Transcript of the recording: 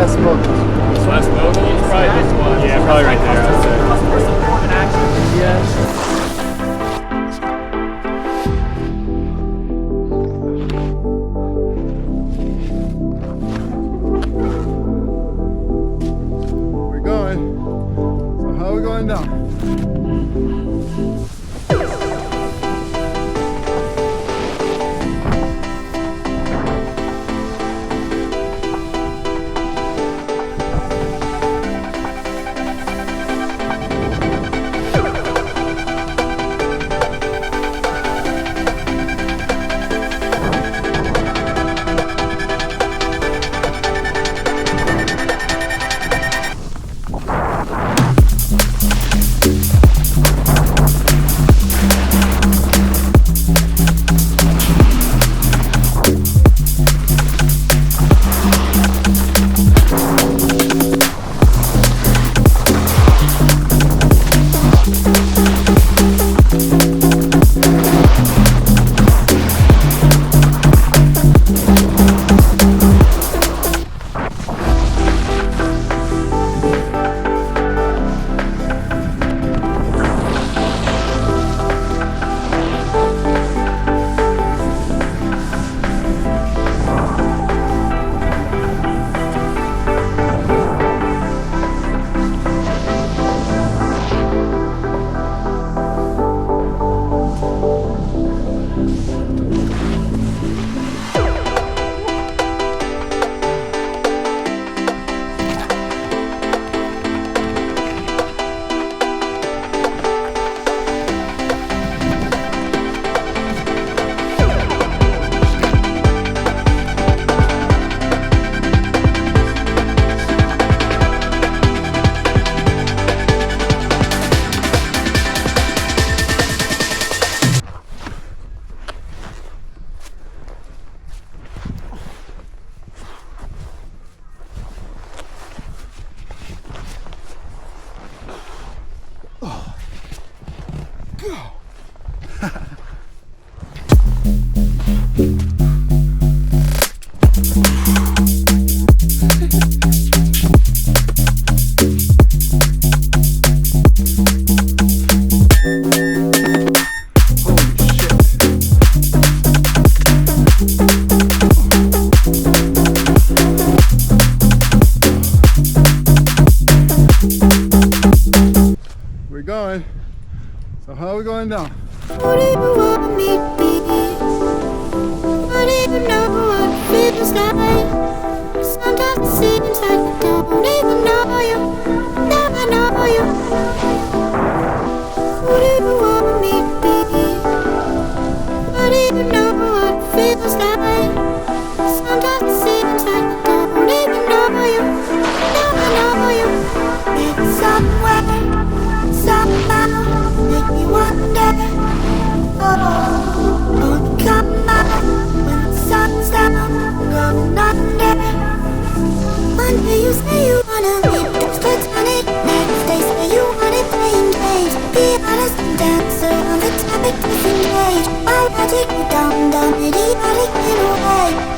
last moguls? Last mogul? Probably this one. Yeah, probably right there, I would say. Yes. We're going. So how are we going down? We're going. So how are we going down? What do you want me to be? What do you know what it feels like? Sometimes it seems like I don't even know you. Now I know you. Who do you want me to be? What do you know what it feels like? Sometimes it seems like I don't even know you. Now I know you. Maybe somewhere, somehow, make me wonder. Oh, come out when the sun's down, going under. One day you say you wanna leave, just platonic. Next day say you wanna play in games. Be honest and answer on the topic, disengage. I'll take you down, idiotic in a way.